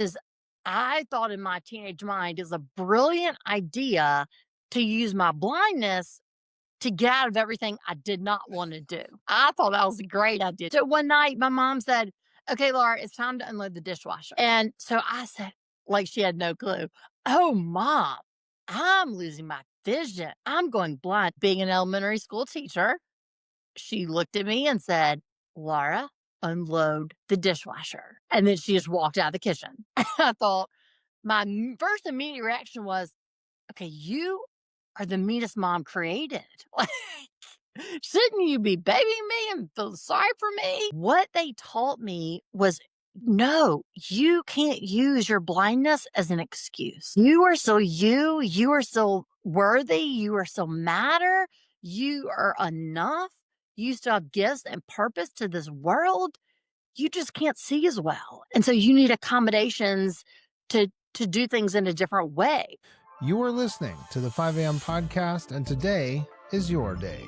Is I thought in my teenage mind is a brilliant idea to use my blindness to get out of everything I did not want to do. I thought that was a great idea. So one night, my mom said, "Okay, Laura, it's time to unload the dishwasher." And so I said, like she had no clue, "Oh, mom, I'm losing my vision. I'm going blind." Being an elementary school teacher, she looked at me and said, "Laura, unload the dishwasher." And then she just walked out of the kitchen. I thought, first immediate reaction was, okay, you are the meanest mom created. Like, shouldn't you be babying me and feel sorry for me? What they taught me was no, you can't use your blindness as an excuse. You are still you. You are still worthy. You are still matter. You are enough. You still have gifts and purpose to this world. You just can't see as well. And so you need accommodations to do things in a different way. You are listening to the 5 a.m. podcast, and today is your day.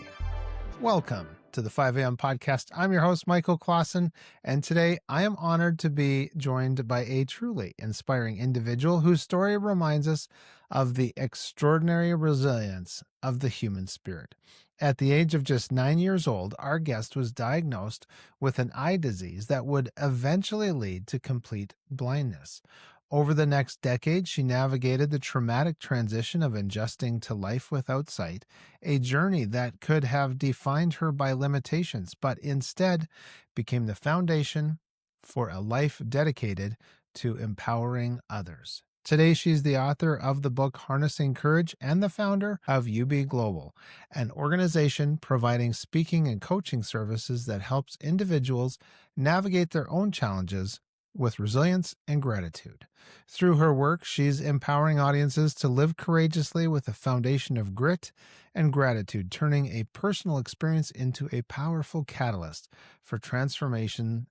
Welcome to the 5 a.m. podcast. I'm your host, Michael Clausen, and today I am honored to be joined by a truly inspiring individual whose story reminds us of the extraordinary resilience of the human spirit. At the age of just 9 years old, our guest was diagnosed with an eye disease that would eventually lead to complete blindness. Over the next decade, she navigated the traumatic transition of adjusting to life without sight, a journey that could have defined her by limitations, but instead became the foundation for a life dedicated to empowering others. Today, she's the author of the book Harnessing Courage and the founder of UB Global, an organization providing speaking and coaching services that helps individuals navigate their own challenges with resilience and gratitude. Through her work, she's empowering audiences to live courageously with a foundation of grit and gratitude, turning a personal experience into a powerful catalyst for transformation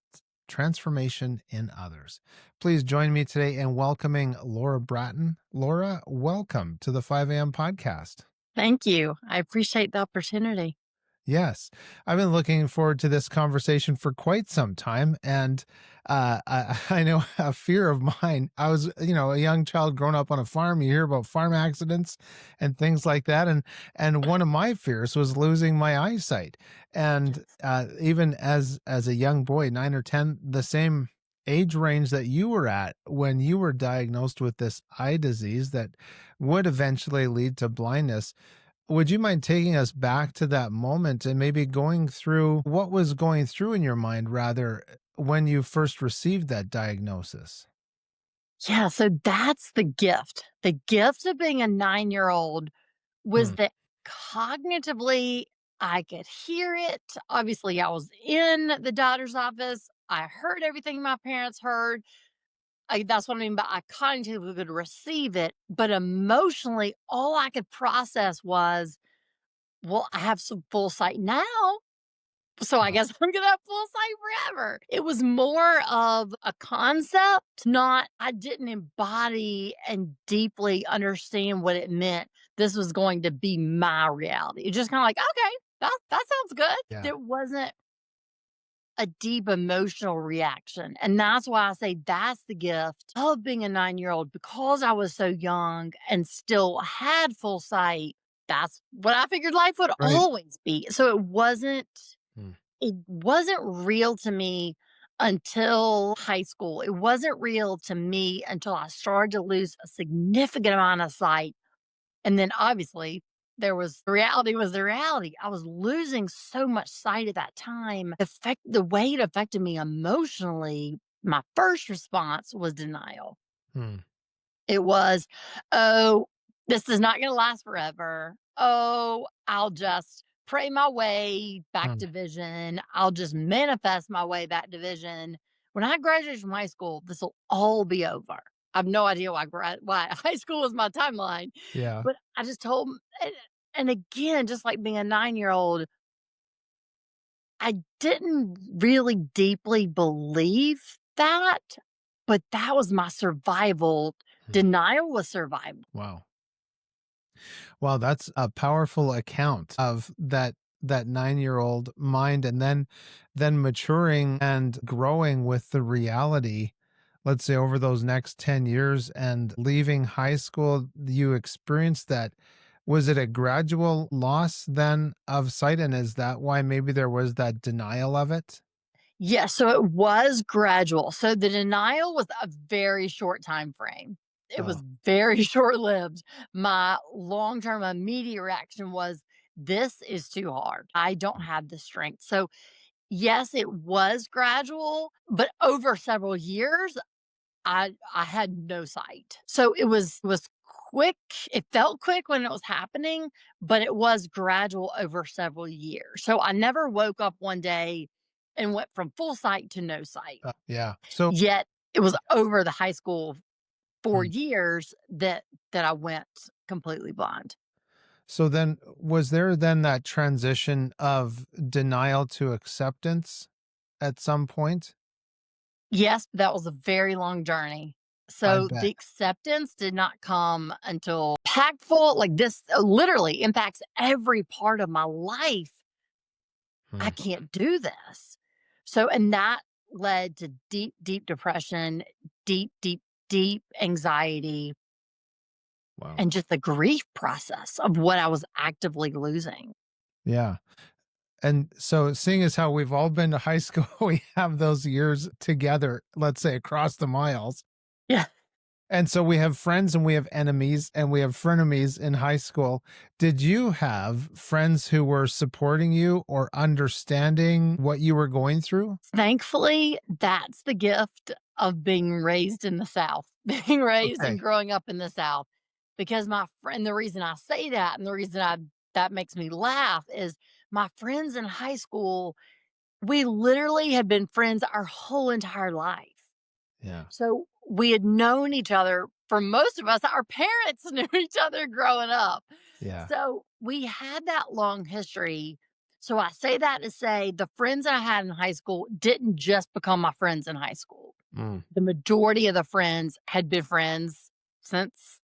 in others. Please join me today in welcoming Laura Bratton. Laura, welcome to the 5 a.m. podcast. Thank you. I appreciate the opportunity. Yes, I've been looking forward to this conversation for quite some time, and I know a fear of mine. I was, a young child growing up on a farm. You hear about farm accidents and things like that, and one of my fears was losing my eyesight. And even as a young boy, 9 or 10, the same age range that you were at when you were diagnosed with this eye disease that would eventually lead to blindness. Would you mind taking us back to that moment and maybe going through what was going through in your mind, rather, when you first received that diagnosis? Yeah, so that's the gift. The gift of being a 9-year-old was Hmm. that cognitively I could hear it. Obviously, I was in the doctor's office. I heard everything my parents heard. That's what I mean by I cognitively could receive it, but emotionally, all I could process was, well, I have some full sight now. So I Wow. guess I'm gonna have full sight forever. It was more of a concept, not I didn't embody and deeply understand what it meant. This was going to be my reality. It's just kind of like, okay, that sounds good. Yeah. There wasn't a deep emotional reaction. And that's why I say that's the gift of being a 9-year-old because I was so young and still had full sight. That's what I figured life would Right. always be. So Hmm. it wasn't real to me until high school. It wasn't real to me until I started to lose a significant amount of sight. And then obviously the reality was the reality. I was losing so much sight at that time. The way it affected me emotionally, my first response was denial. Hmm. It was, "Oh, this is not gonna last forever. Oh, I'll just pray my way back Hmm. to vision. I'll just manifest my way back to vision. When I graduate from high school, this will all be over." I have no idea why high school was my timeline, Yeah. but I just told and again, just like being a 9-year-old, I didn't really deeply believe that, but that was my survival. Hmm. Denial was survival. Wow. Wow, that's a powerful account of that 9-year-old mind, and then maturing and growing with the reality let's say over those next 10 years and leaving high school, you experienced that. Was it a gradual loss then of sight? And is that why maybe there was that denial of it? Yeah, so it was gradual. So the denial was a very short time frame. It Oh, was very short-lived. My long-term immediate reaction was, "This is too hard. I don't have the strength." So, yes, it was gradual, but over several years, I had no sight. So it was quick. It felt quick when it was happening, but it was gradual over several years. So I never woke up one day and went from full sight to no sight. yeah. So, Yet it was over the high school 4 mm. years that I went completely blind. So then was there then that transition of denial to acceptance at some point? Yes, that was a very long journey. I So the bet. acceptance did not come until impactful, like this literally impacts every part of my life. I Hmm. can't do this. So, and that led to deep, deep depression, deep, deep, deep anxiety, Wow. and just the grief process of what I was actively losing. Yeah. And so seeing as how we've all been to high school, we have those years together, let's say across the miles. Yeah. And so we have friends and we have enemies and we have frenemies in high school. Did you have friends who were supporting you or understanding what you were going through? Thankfully, that's the gift of being raised in the South, being raised and Okay. growing up in the South. Because my friend, the reason I say that and the reason that makes me laugh is my friends in high school, we literally had been friends our whole entire life. Yeah. So we had known each other for most of us, our parents knew each other growing up. Yeah. So we had that long history. So I say that to say the friends I had in high school didn't just become my friends in high school. Mm. The majority of the friends had been friends since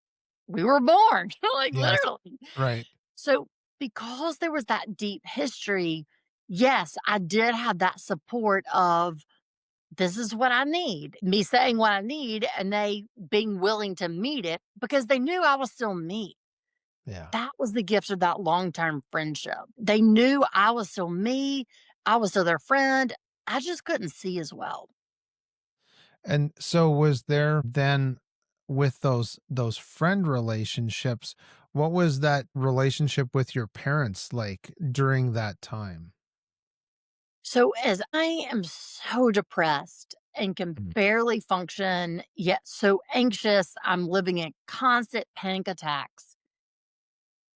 we were born, like Yes. literally. Right. So because there was that deep history, yes, I did have that support of this is what I need. Me saying what I need and they being willing to meet it because they knew I was still me. Yeah. That was the gift of that long-term friendship. They knew I was still me. I was still their friend. I just couldn't see as well. And so was there then with those friend relationships, what was that relationship with your parents like during that time? So as I am so depressed and can Mm. barely function, yet so anxious, I'm living in constant panic attacks.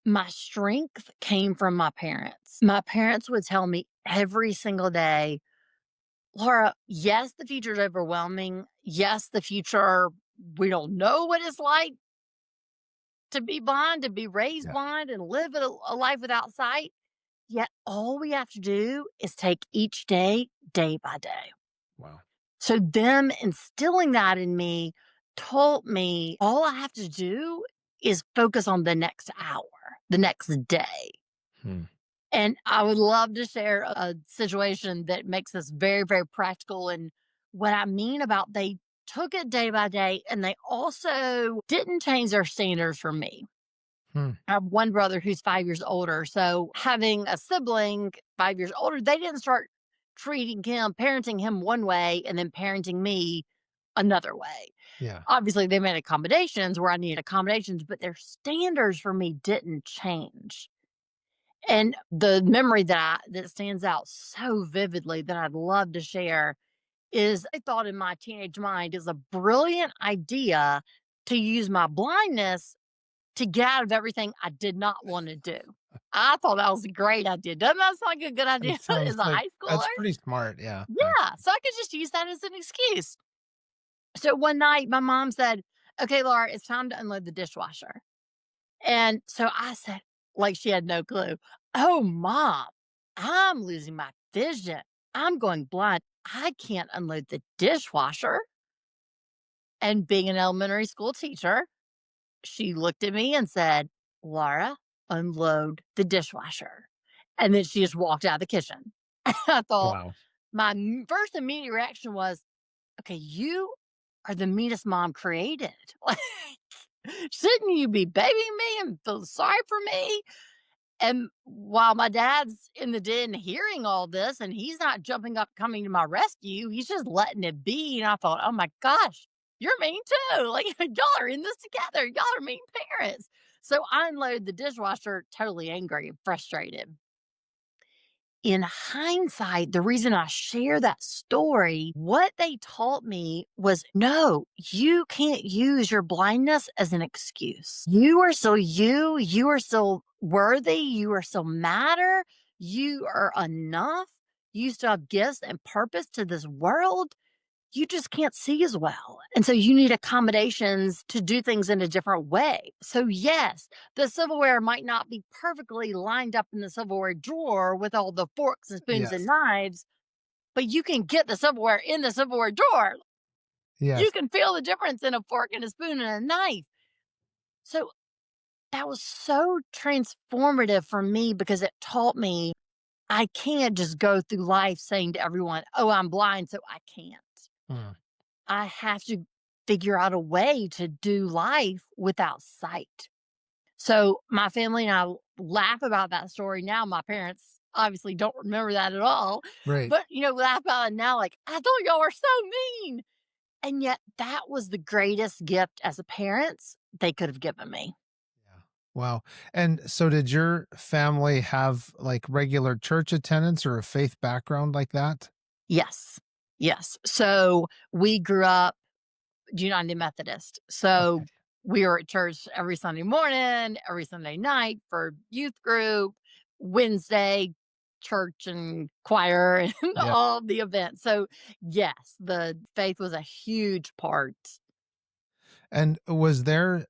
My strength came from my parents. My parents would tell me every single day, Laura, yes, the future is overwhelming. Yes, the future, we don't know what it's like to be blind, to be raised Yeah. blind, and live a life without sight. Yet all we have to do is take each day, day by day. Wow. So, them instilling that in me told me all I have to do is focus on the next hour, the next day. Hmm. And I would love to share a situation that makes this very, very practical. And what I mean about they took it day by day and they also didn't change their standards for me. Hmm. I have one brother who's 5 years older. So having a sibling 5 years older, they didn't start treating him, parenting him one way and then parenting me another way. Yeah. Obviously, they made accommodations where I needed accommodations, but their standards for me didn't change. And the memory that stands out so vividly that I'd love to share is I thought in my teenage mind is a brilliant idea to use my blindness to get out of everything I did not want to do. I thought that was a great idea. Doesn't that sound like a good idea It sounds as a like high schooler? that's pretty smart, yeah, Yeah. So I could just use that as an excuse. So one night my mom said, "Okay, Laura, it's time to unload the dishwasher." And so I said, like she had no clue, "Oh, mom, I'm losing my vision. I'm going blind. I can't unload the dishwasher." And being an elementary school teacher, she looked at me and said, "Laura, unload the dishwasher." And then she just walked out of the kitchen. I thought wow. my first immediate reaction was, okay, you are the meanest mom created. Like, shouldn't you be babying me and feel sorry for me? And while my dad's in the den hearing all this and he's not jumping up, coming to my rescue, he's just letting it be. And I thought, oh my gosh, you're mean too. Like, y'all are in this together. Y'all are mean parents. So I unloaded the dishwasher, totally angry and frustrated. In hindsight, the reason I share that story, what they taught me was no, you can't use your blindness as an excuse. You are still you. You are still worthy. You are still matter. You are enough. You still have gifts and purpose to this world. You just can't see as well. And so you need accommodations to do things in a different way. So, yes, the silverware might not be perfectly lined up in the silverware drawer with all the forks and spoons and Yes. knives, but you can get the silverware in the silverware drawer. You Yes. can feel the difference in a fork and a spoon and a knife. So, that was so transformative for me because it taught me I can't just go through life saying to everyone, oh, I'm blind, so I can't. Mm. I have to figure out a way to do life without sight. So my family and I laugh about that story now. My parents obviously don't remember that at all, Right. but laugh about it now. Like, I thought y'all were so mean. And yet that was the greatest gift as a parents they could have given me. Yeah. Wow. And so did your family have like regular church attendance or a faith background like that? Yes. Yes. So we grew up United Methodist. So Okay. we were at church every Sunday morning, every Sunday night for youth group, Wednesday church and choir and Yeah. all the events. So yes, the faith was a huge part. And was there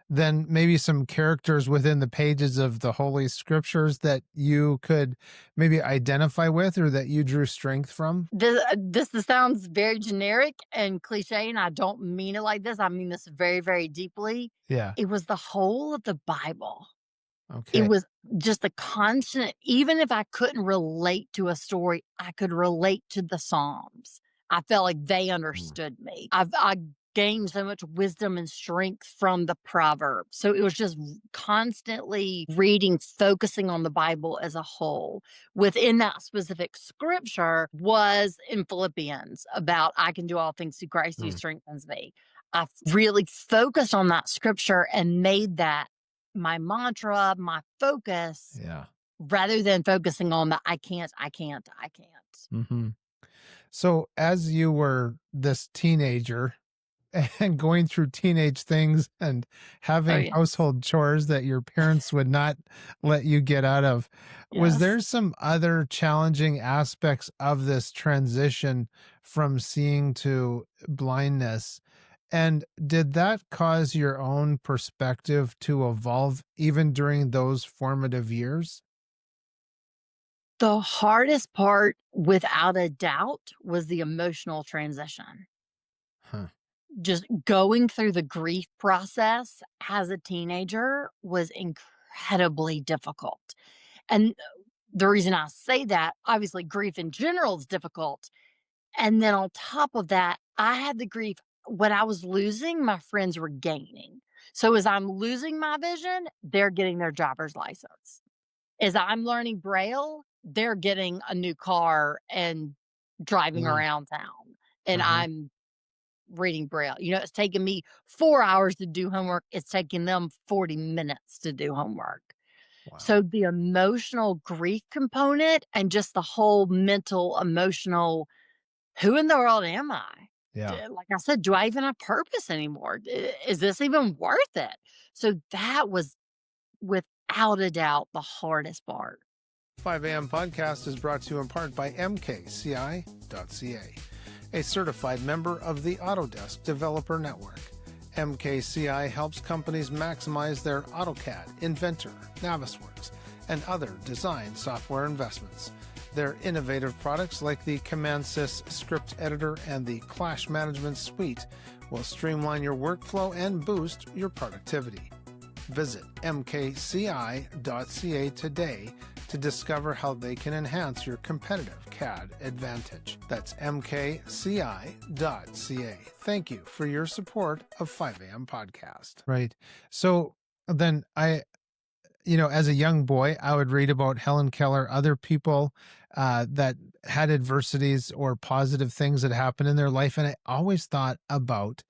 then maybe some characters within the pages of the Holy Scriptures that you could maybe identify with or that you drew strength from? This sounds very generic and cliche, and I don't mean it like this. I mean this very, very deeply. Yeah. It was the whole of the Bible. It Okay. was just a constant even if I couldn't relate to a story, I could relate to the Psalms. I felt like they Mm. understood me. I gained so much wisdom and strength from the Proverbs. So it was just constantly reading, focusing on the Bible as a whole. Within that specific scripture was in Philippians about I can do all things through Christ who Mm. strengthens me. I really focused on that scripture and made that my mantra, my focus, Yeah. rather than focusing on the I can't, I can't, I can't. Hmm. So as you were this teenager and going through teenage things and Oh, having yes. household chores that your parents would not let you get out of, was Yes. there some other challenging aspects of this transition from seeing to blindness? And did that cause your own perspective to evolve even during those formative years? The hardest part, without a doubt, was the emotional transition. Huh. Just going through the grief process as a teenager was incredibly difficult. And the reason I say that, obviously, grief in general is difficult. And then on top of that, I had the grief what I was losing, my friends were gaining. So as I'm losing my vision, they're getting their driver's license. As I'm learning Braille, they're getting a new car and driving Mm. around town. And Uh-huh. I'm reading Braille. It's taking me 4 hours to do homework. It's taking them 40 minutes to do homework. Wow. So the emotional grief component and just the whole mental, emotional who in the world am I? Yeah. Like I said, do I even have purpose anymore? Is this even worth it? So that was without a doubt the hardest part. 5 a.m. podcast is brought to you in part by mkci.ca, a certified member of the Autodesk Developer Network. MKCI helps companies maximize their AutoCAD, Inventor, Navisworks, and other design software investments. Their innovative products like the CommandSys script editor and the Clash Management Suite will streamline your workflow and boost your productivity. Visit mkci.ca today to discover how they can enhance your competitive CAD advantage. That's mkci.ca. Thank you for your support of 5am podcast. Right. So then as a young boy, I would read about Helen Keller, other people that had adversities or positive things that happened in their life. And I always thought about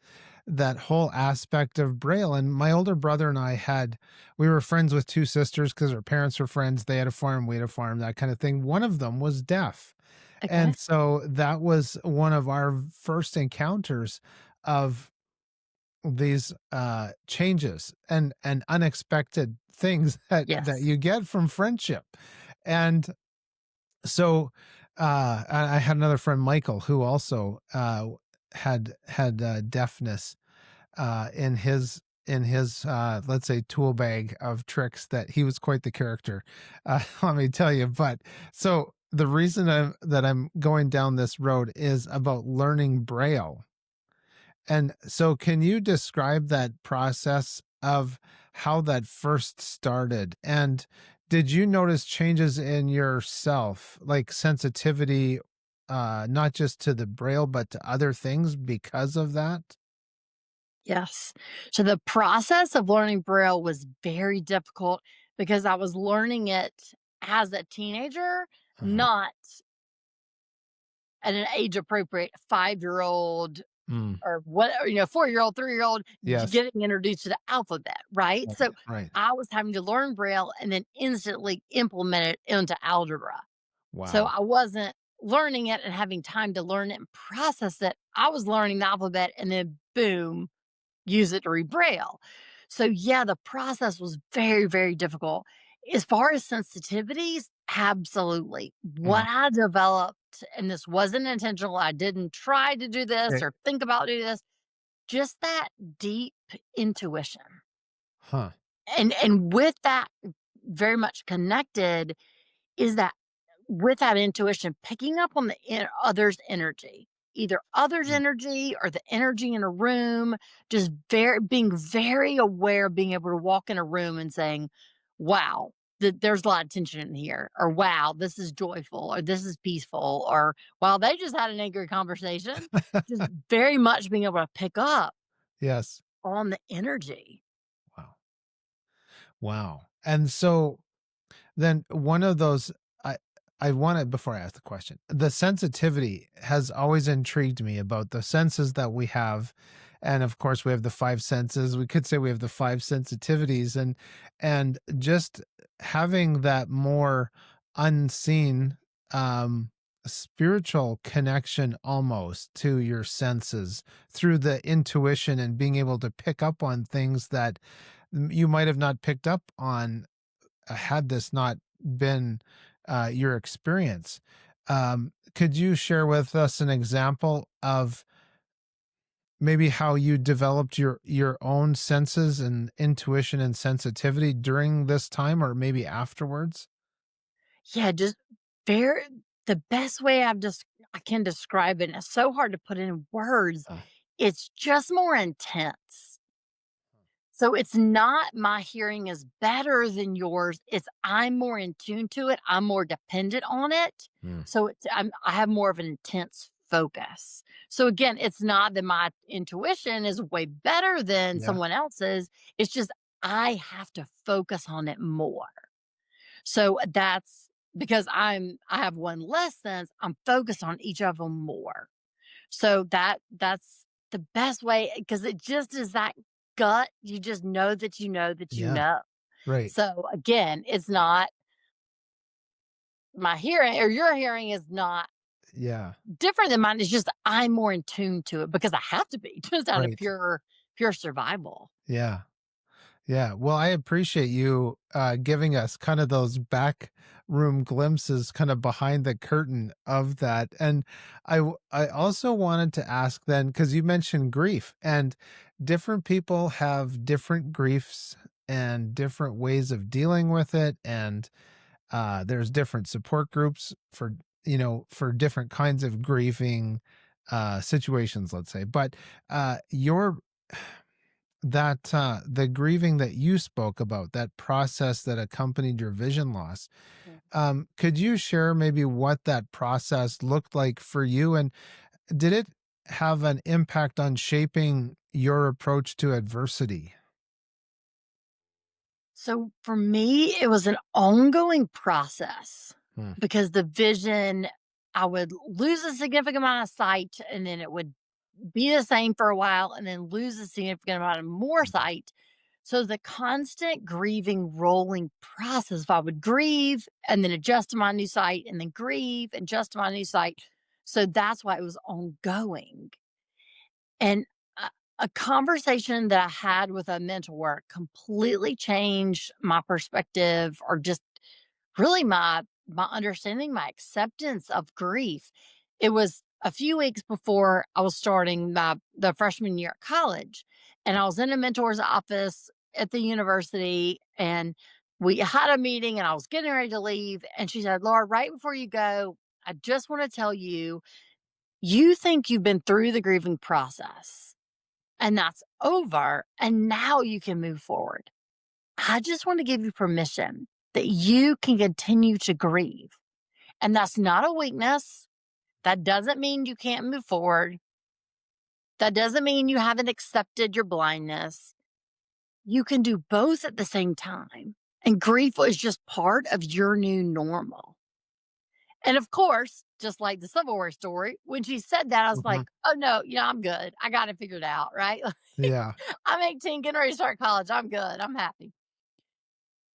that whole aspect of Braille. And my older brother and we were friends with two sisters because our parents were friends. They had a farm, we had a farm, that kind of thing. One of them was deaf. Okay. And so that was one of our first encounters of these changes and unexpected things that Yes. you get from friendship. And so I had another friend, Michael, who also had deafness in his let's say tool bag of tricks. That he was quite the character, let me tell you. But so the reason I'm going down this road is about learning Braille. And so can you describe that process of how that first started? And did you notice changes in yourself, like sensitivity, not just to the Braille, but to other things because of that? Yes. So the process of learning Braille was very difficult because I was learning it as a teenager, Uh-huh. not at an age appropriate 5-year-old Mm, or what, 4-year-old, 3-year-old yes. getting introduced to the alphabet, right? Right. So Right. I was having to learn Braille and then instantly implement it into algebra. So Wow. I wasn't learning it and having time to learn it and process it. I was learning the alphabet and then boom, use it to read Braille. So yeah, the process was very, very difficult. As far as sensitivities, absolutely. What Mm. I developed, and this wasn't intentional, I didn't try to do this Okay. or think about doing this, just that deep intuition. Huh. And with that very much connected is that with that intuition, picking up on the other's energy, either other's Mm. energy or the energy in a room, just being very aware, being able to walk in a room and saying, wow, there's a lot of tension in here, or wow, this is joyful, or this is peaceful, or wow, they just had an angry conversation. Just very much being able to pick up Yes. on the energy. Wow. Wow. And so then one of those I I wanted before I ask the question, the sensitivity has always intrigued me about the senses that we have. And of course we have the five senses. We could say we have the five sensitivities, and just having that more unseen spiritual connection almost to your senses through the intuition and being able to pick up on things that you might have not picked up on had this not been your experience. Could you share with us an example of maybe how you developed your own senses and intuition and sensitivity during this time, or maybe afterwards? Yeah, just very the best way I can describe it, and it's so hard to put in words, Uh, it's just more intense. So it's not my hearing is better than yours, it's I'm more in tune to it, I'm more dependent on it. mm, So I have more of an intense focus. So again, it's not that my intuition is way better than yeah, someone else's, it's just I have to focus on it more. So that's because I have one less sense, I'm focused on each of them more. So that's the best way because it just is that gut, you just know that you know that you yeah, know. right, So again, it's not my hearing or your hearing is not yeah, different than mine. It's just I'm more in tune to it because I have to be just out of right, pure survival. yeah. Yeah, well, I appreciate you giving us kind of those back room glimpses, kind of behind the curtain of that. And I also wanted to ask then, because you mentioned grief, and different people have different griefs and different ways of dealing with it, and there's different support groups for for different kinds of grieving situations, let's say. But your that the grieving that you spoke about, that process that accompanied your vision loss, Mm. could you share maybe what that process looked like for you? And did it have an impact on shaping your approach to adversity? So for me, it was an ongoing process Hmm. because the vision, I would lose a significant amount of sight and then it would be the same for a while and then lose a significant amount of more sight. So the constant grieving, rolling process, if I would grieve and then adjust to my new sight and then grieve, adjust to my new sight. So that's why it was ongoing. And a conversation that I had with a mentor completely changed my perspective or just really my understanding, my acceptance of grief. It was a few weeks before I was starting the freshman year at college, and I was in a mentor's office at the university, and we had a meeting, and I was getting ready to leave, and she said, "Laura, right before you go, I just want to tell you, you think you've been through the grieving process, and that's over, and now you can move forward. I just want to give you permission that you can continue to grieve. And that's not a weakness. That doesn't mean you can't move forward. That doesn't mean you haven't accepted your blindness. You can do both at the same time. And grief is just part of your new normal." And of course, just like the Civil War story, when she said that, I was Hmm. like, oh no, I'm good. I got it figured out, right? Yeah. I'm 18, getting ready to start college. I'm good. I'm happy.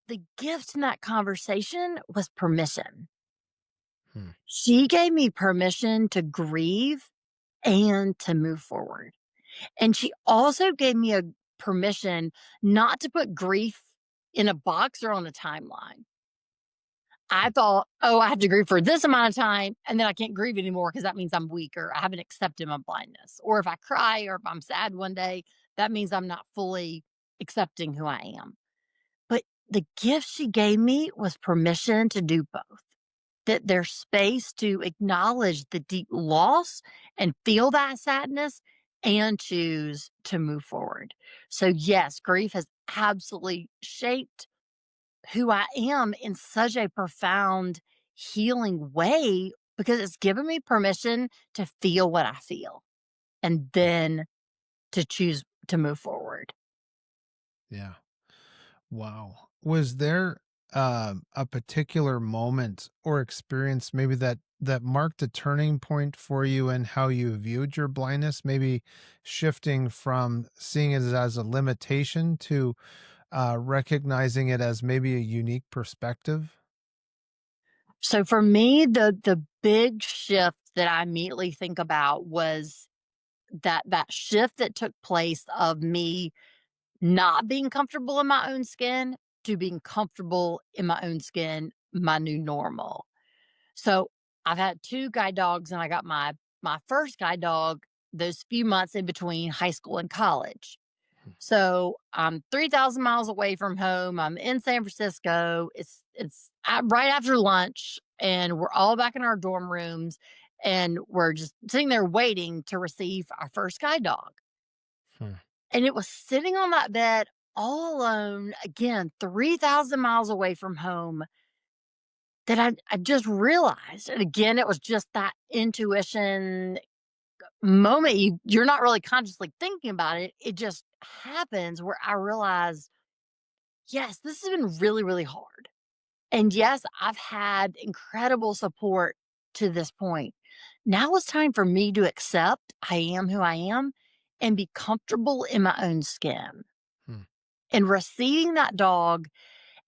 The gift in that conversation was permission. Hmm. She gave me permission to grieve and to move forward. And she also gave me a permission not to put grief in a box or on a timeline. I thought, oh, I have to grieve for this amount of time and then I can't grieve anymore because that means I'm weaker. I haven't accepted my blindness. Or if I cry or if I'm sad one day, that means I'm not fully accepting who I am. But the gift she gave me was permission to do both. That there's space to acknowledge the deep loss and feel that sadness and choose to move forward. So, yes, grief has absolutely shaped who I am in such a profound, healing way because it's given me permission to feel what I feel and then to choose to move forward. Yeah. Wow. Was there a particular moment or experience maybe that marked a turning point for you in how you viewed your blindness, maybe shifting from seeing it as a limitation to recognizing it as maybe a unique perspective? So for me, the big shift that I immediately think about was that shift that took place of me not being comfortable in my own skin to being comfortable in my own skin, my new normal. So I've had 2 guide dogs and I got my first guide dog those few months in between high school and college. So I'm 3,000 miles away from home. I'm in San Francisco. It's right after lunch, and we're all back in our dorm rooms, and we're just sitting there waiting to receive our first guide dog. Hmm. And it was sitting on that bed all alone, again, 3,000 miles away from home, that I just realized. And again, it was just that intuition moment. You're not really consciously thinking about it. It just happens where I realize, yes, this has been really, really hard. And yes, I've had incredible support to this point. Now it's time for me to accept I am who I am and be comfortable in my own skin. Hmm. And receiving that dog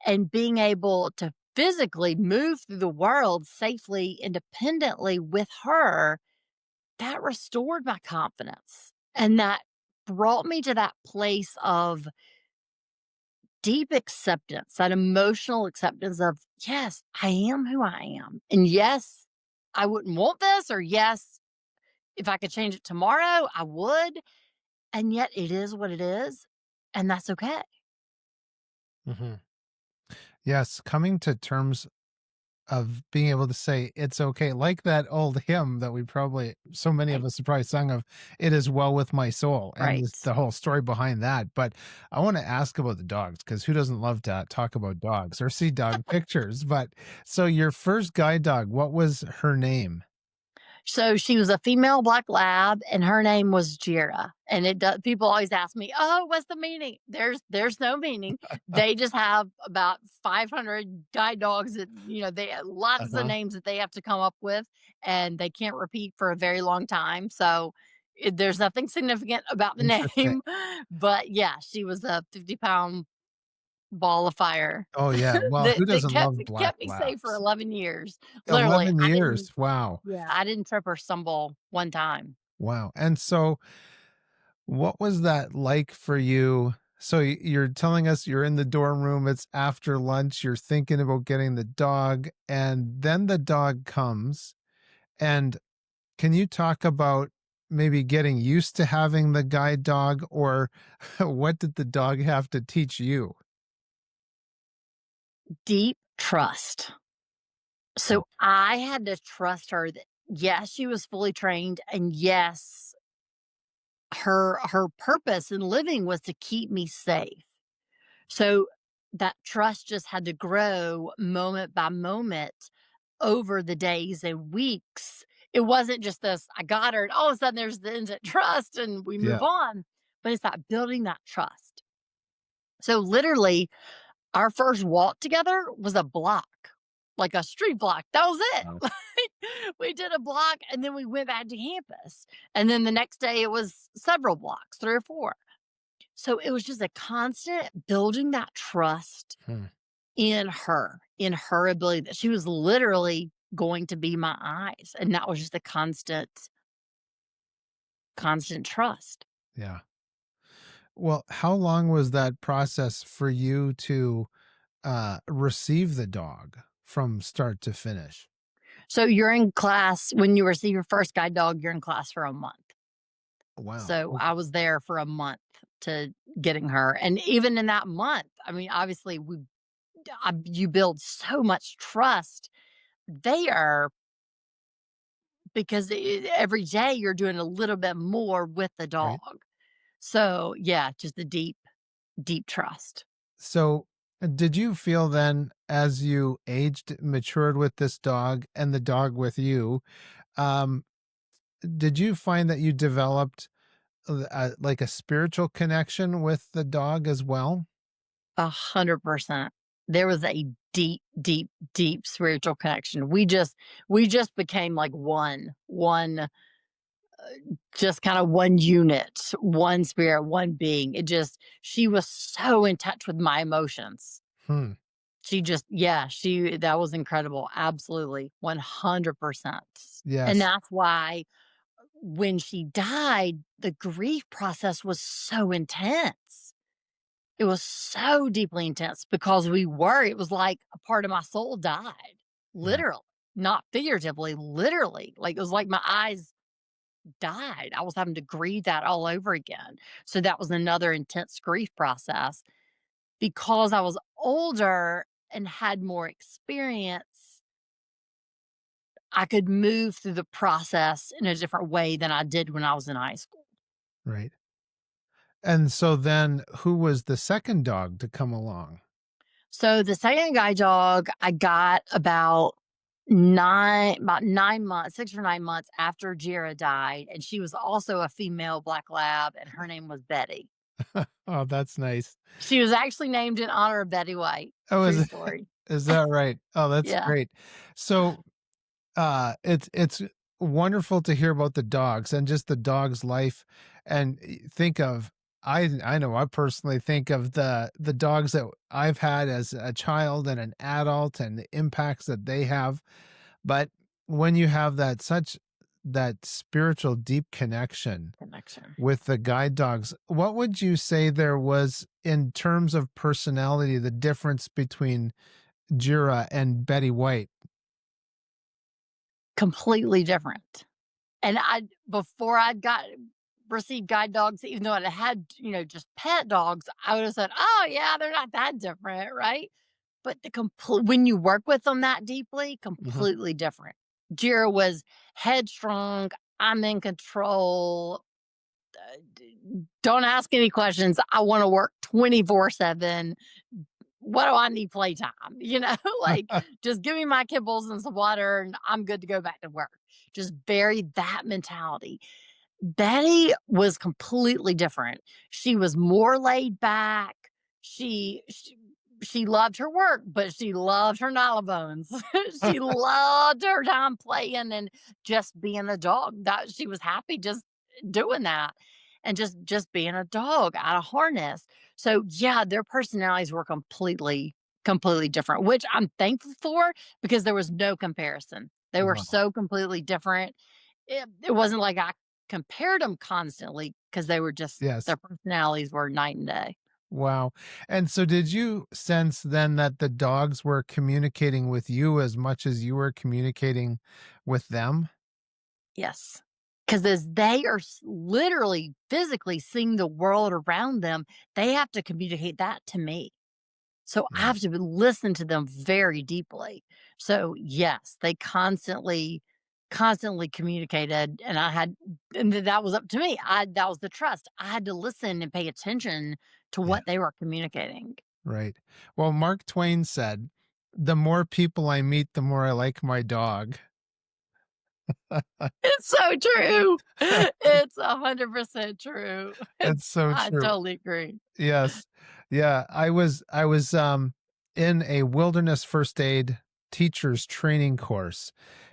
and being able to physically move through the world safely, independently with her, that restored my confidence. And that brought me to that place of deep acceptance, that emotional acceptance of, yes, I am who I am. And yes, I wouldn't want this, or yes, if I could change it tomorrow, I would. And yet it is what it is. And that's okay. Hmm. Yes, coming to terms of being able to say it's okay, like that old hymn that we probably so many of Right. us have probably sung of, "It is well with my soul," and Right. the whole story behind that. But I want to ask about the dogs because who doesn't love to talk about dogs or see dog pictures? But so your first guide dog, what was her name? So she was a female black lab, and her name was Jira. And it does. People always ask me, "Oh, what's the meaning?" There's no meaning. They just have about 500 guide dogs that they have lots of Uh-huh. names that they have to come up with, and they can't repeat for a very long time. So there's nothing significant about the Interesting. name, but yeah, she was a 50-pound ball of fire Oh yeah. Well, that who doesn't kept love black kept me safe for labs? 11 years. Literally, 11 I didn't. years. Wow. Yeah, I didn't trip or stumble one time. Wow. And so what was that like for you? So you're telling us you're in the dorm room, it's after lunch, you're thinking about getting the dog, and then the dog comes. And can you talk about maybe getting used to having the guide dog, or what did the dog have to teach you? Deep trust. Oh, So I had to trust her that yes, she was fully trained, and yes, her purpose in living was to keep me safe. So that trust just had to grow moment by moment over the days and weeks. It wasn't just this, I got her, and all of a sudden there's the instant trust and we yeah. move on. But it's that building that trust. So literally, our first walk together was a block, like a street block. That was it. Wow. Like, we did a block and then we went back to campus. And then the next day it was several blocks, 3 or 4. So it was just a constant building that trust Hmm. in her ability that she was literally going to be my eyes. And that was just a constant trust. Yeah. Well, how long was that process for you to receive the dog from start to finish? So you're in class when you receive your first guide dog, you're in class for a month. Wow. So I Okay. was there for a month to getting her, and even in that month, I mean, obviously, you build so much trust there because every day you're doing a little bit more with the Right. dog. So yeah, just the deep trust. So, did you feel then as you aged, matured with this dog and the dog with you, um, did you find that you developed like a spiritual connection with the dog as well? 100%. There was a deep spiritual connection. We just became like just kind of one unit, one spirit, one being. She was so in touch with my emotions. Hmm. Yeah, that was incredible. Absolutely. 100%. And Yes. that's why when she died, the grief process was so intense. It was so deeply intense because it was like a part of my soul died, Yeah. literally, not figuratively, literally. Like it was like my eyes died. I was having to grieve that all over again. So that was another intense grief process. Because I was older and had more experience, I could move through the process in a different way than I did when I was in high school. Right. And so then, who was the second dog to come along? So the second guide dog I got about 9 months, 6 or 9 months after Jira died, and she was also a female black lab, and her name was Betty. Oh, that's nice. She was actually named in honor of Betty White. Oh, True story. is that right? Oh, that's Yeah. great. So, it's wonderful to hear about the dogs and just the dog's life, and think of I know I personally think of the dogs that I've had as a child and an adult and the impacts that they have. But when you have that spiritual deep connection Connection. with the guide dogs, what would you say there was in terms of personality, the difference between Jira and Betty White? Completely different. And before I'd got received guide dogs, even though I'd had, just pet dogs, I would have said, "Oh yeah, they're not that different, right?" But the complete when you work with them that deeply, Hmm. completely different. Jira was headstrong, I'm in control, don't ask any questions, I wanna work 24/7. What do I need playtime? Like, just give me my kibbles and some water, and I'm good to go back to work. Just very that mentality. Betty was completely different. She was more laid back. She she, she loved her work, but she loved her nylon. She loved her time playing and just being a dog. That she was happy just doing that and just being a dog out of harness. So yeah, their personalities were completely different, which I'm thankful for because there was no comparison. They were Wow. so completely different. It wasn't like I compared them constantly because they were just Yes. their personalities were night and day. Wow. And so did you sense then that the dogs were communicating with you as much as you were communicating with them? Yes. Because as they are literally physically seeing the world around them, they have to communicate that to me. So I Yeah. have to listen to them very deeply. So yes, they constantly communicated and that was up to me. That was the trust. I had to listen and pay attention to Yeah. what they were communicating. Right. Well, Mark Twain said, "The more people I meet, the more I like my dog." It's so true. It's 100% true. It's so I true. totally agree. Yes. Yeah, I was in a wilderness first aid teacher's training course,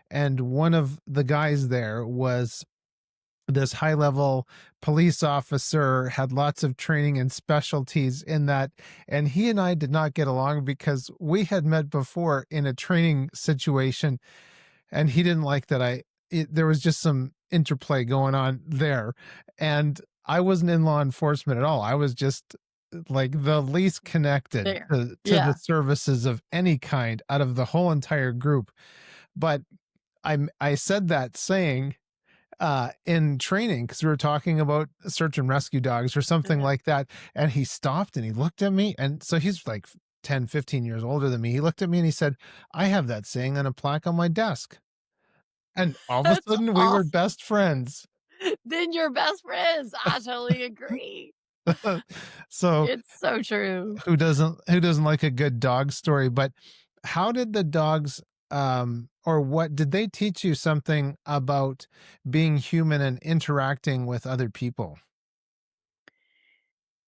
and one of the guys there was this high level police officer, had lots of training and specialties in that, and he and I did not get along because we had met before in a training situation, and he didn't like that there was just some interplay going on there, and I wasn't in law enforcement at all. I was just like the least connected There. to the Yeah. services of any kind out of the whole entire group. But I said that saying in training because we were talking about search and rescue dogs or something Mhm. like that. And he stopped and he looked at me. And so he's like 10, 15 years older than me. He looked at me and he said, "I have that saying on a plaque on my desk." And all of a That's sudden we were awesome. best friends. Then you're best friends. I totally agree. So It's so true. who doesn't like a good dog story? But how did the dogs or what did they teach you something about being human and interacting with other people?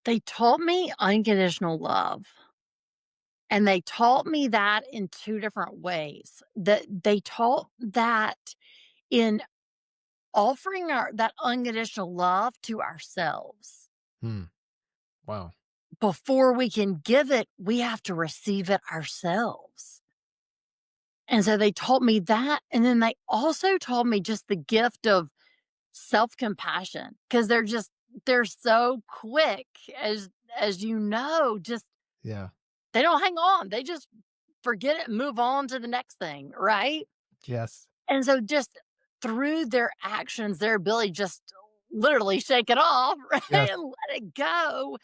They taught me unconditional love, and they taught me that in 2 different ways. That they taught that in offering our that unconditional love to ourselves. Hmm. Wow. Before we can give it, we have to receive it ourselves. And so they taught me that, and then they also taught me just the gift of self-compassion because they're so quick as just Yeah. they don't hang on. They just forget it and move on to the next thing, right? Yes. And so just through their actions, their ability just literally shake it off, right? Yes. And let it go.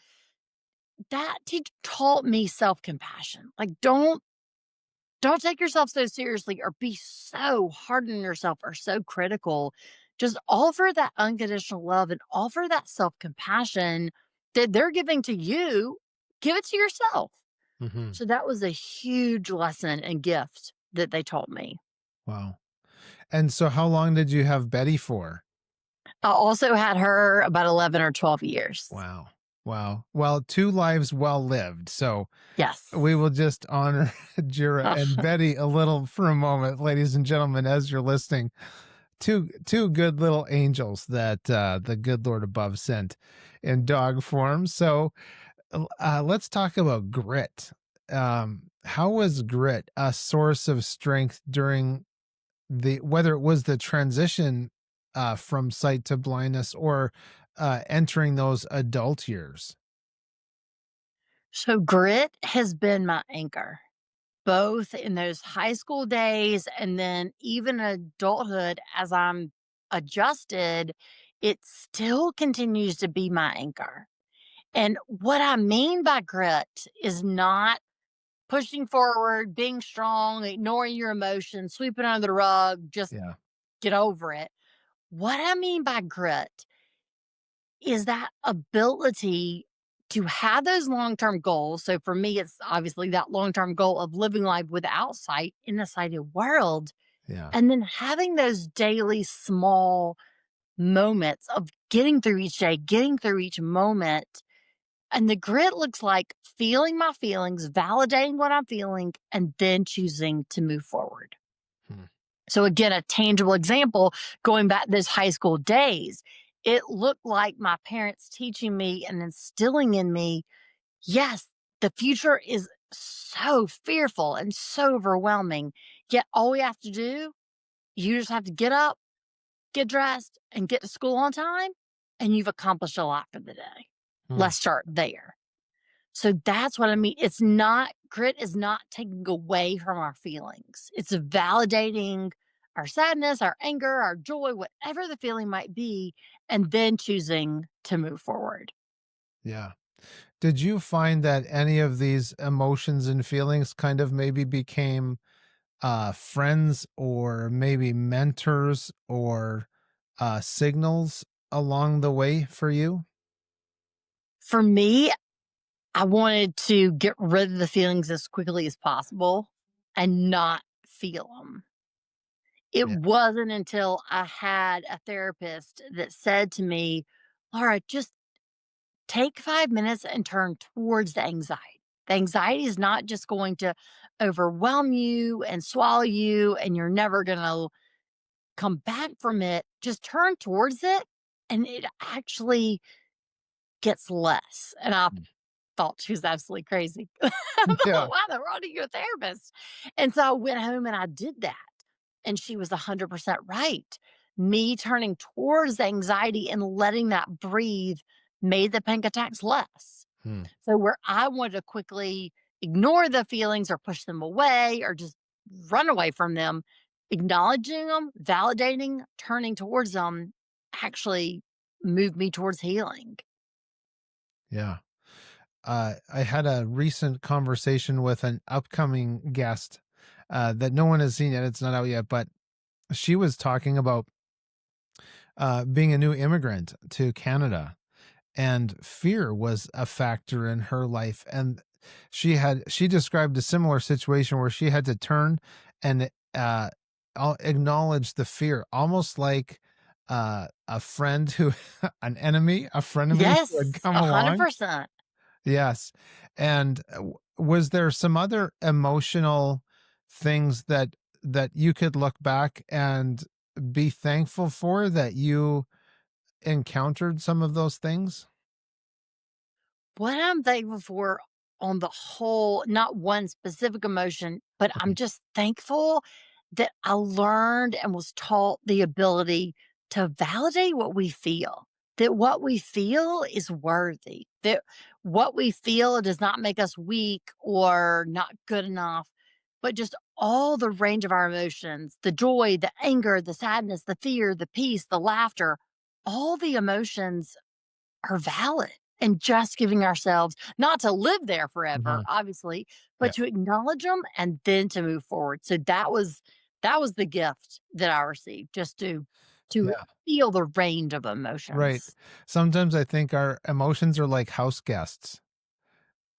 That taught me self-compassion. Like don't take yourself so seriously or be so hard on yourself or so critical. Just offer that unconditional love and offer that self compassion that they're giving to you. Give it to yourself. Hmm. So that was a huge lesson and gift that they taught me. Wow. And so how long did you have Betty for? I also had her about 11 or 12 years. Wow. Wow. Well, two lives well lived. So we Yes. will just honor Jira and Betty a little for a moment, ladies and gentlemen, as you're listening. Two good little angels that the good Lord above sent in dog form. So let's talk about grit. How was grit a source of strength during whether it was the transition from sight to blindness or entering those adult years? So grit has been my anchor, both in those high school days and then even adulthood as I'm adjusted, it still continues to be my anchor. And what I mean by grit is not pushing forward, being strong, ignoring your emotions, sweeping under the rug, just Yeah. get over it. What I mean by grit is that ability to have those long term goals. So for me, it's obviously that long term goal of living life without sight in a sighted world. Yeah. And then having those daily small moments of getting through each day, getting through each moment. And the grit looks like feeling my feelings, validating what I'm feeling, and then choosing to move forward. Hmm. So, again, a tangible example going back those high school days, it looked like my parents teaching me and instilling in me, yes, the future is so fearful and so overwhelming. Yet, all we have to do, you just have to get up, get dressed, and get to school on time, and you've accomplished a lot for the day. Hmm. Let's start there. So that's what I mean. It's not grit is not taking away from our feelings. It's validating our sadness, our anger, our joy, whatever the feeling might be, and then choosing to move forward. Yeah. Did you find that any of these emotions and feelings kind of maybe became friends or maybe mentors or signals along the way for you? For me, I wanted to get rid of the feelings as quickly as possible and not feel them. It Yeah. wasn't until I had a therapist that said to me, Laura, just take 5 minutes and turn towards the anxiety. The anxiety is not just going to overwhelm you and swallow you, and you're never going to come back from it. Just turn towards it, and it actually gets less. And I Mm. thought she was absolutely crazy. I thought, Yeah. why the world are you a therapist? And so I went home and I did that. And she was 100% right. Me turning towards the anxiety and letting that breathe made the panic attacks less. Hmm. So, where I wanted to quickly ignore the feelings or push them away or just run away from them, acknowledging them, validating, turning towards them actually moved me towards healing. Yeah. I had a recent conversation with an upcoming guest that no one has seen yet. It's not out yet, but she was talking about being a new immigrant to Canada, and fear was a factor in her life. And she described a similar situation where she had to turn and acknowledge the fear, almost like a friend who, an enemy, a frenemy who had Yes, come along. 100%. Yes. And was there some other emotional things that you could look back and be thankful for that you encountered some of those things? What I'm thankful for on the whole, not one specific emotion, but I'm Mhm. just thankful that I learned and was taught the ability to validate what we feel, that what we feel is worthy, that what we feel does not make us weak or not good enough, but just all the range of our emotions, the joy, the anger, the sadness, the fear, the peace, the laughter, all the emotions are valid, and just giving ourselves not to live there forever, Mhm. obviously, Yeah. but to acknowledge them and then to move forward. So that was the gift that I received, just to Yeah. feel the range of Right. emotions. Sometimes I think our emotions are like house guests.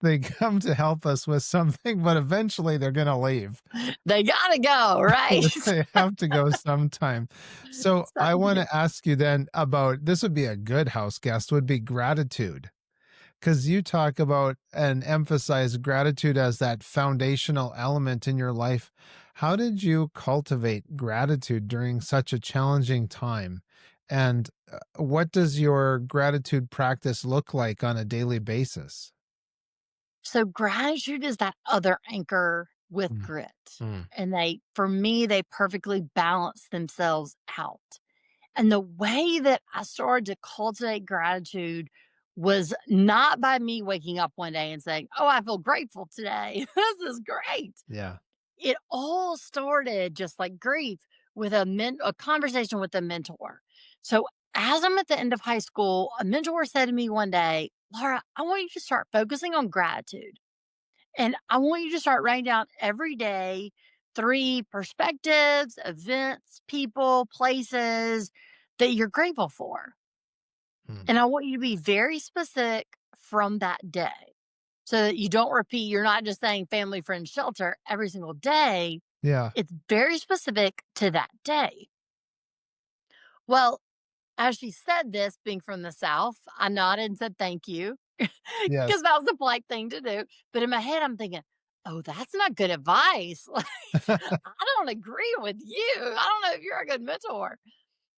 They come to help us with something, but eventually they're gonna leave. They gotta go, right? They have to go sometime. So So I yeah. wanna ask you then about this would be a good house guest, would be gratitude. 'Cause you talk about and emphasize gratitude as that foundational element in your life. How did you cultivate gratitude during such a challenging time? And what does your gratitude practice look like on a daily basis? So gratitude is that other anchor with Mm, grit. mm, And for me, they perfectly balance themselves out. And the way that I started to cultivate gratitude was not by me waking up one day and saying, "Oh, I feel grateful today. This is great." yeah. It all started just like grief with a conversation with a mentor. So as I'm at the end of high school, a mentor said to me one day, "Laura, I want you to start focusing on gratitude." And I want you to start writing down every day 3 perspectives, events, people, places that you're grateful for. Mm. And I want you to be very specific from that day so that you don't repeat. You're not just saying family, friends, shelter every single day. Yeah. It's very specific to that day. Well, as she said this, being from the South, I nodded and said, "Thank you," because Yes. that was the polite thing to do. But in my head, I'm thinking, "Oh, that's not good advice. Like, I don't agree with you. I don't know if you're a good mentor."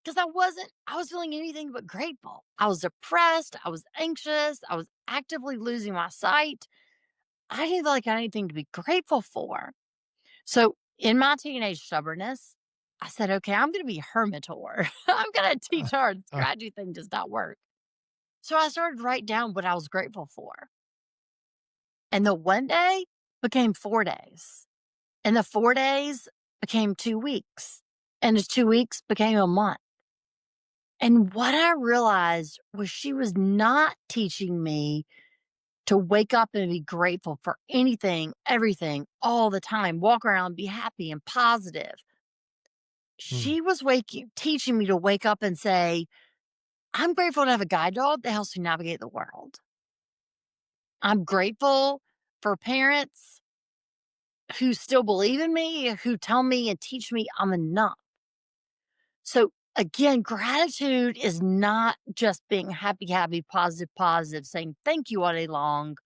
Because I was feeling anything but grateful. I was depressed. I was anxious. I was actively losing my sight. I didn't feel like I had anything to be grateful for. So in my teenage stubbornness, I said, okay, I'm going to be her mentor. I'm going to Uh, teach her this uh, gratitude thing does not work. So I started to write down what I was grateful for. And the one day became 4 days. And the 4 days became 2 weeks. And the 2 weeks became a month. And what I realized was she was not teaching me to wake up and be grateful for anything, everything, all the time, walk around, be happy and positive. mm, She was teaching me to wake up and say, I'm grateful to have a guide dog that helps me navigate the world. I'm grateful for parents who still believe in me, who tell me and teach me I'm enough. So again, gratitude is not just being happy, happy, positive, positive, saying thank you all day long.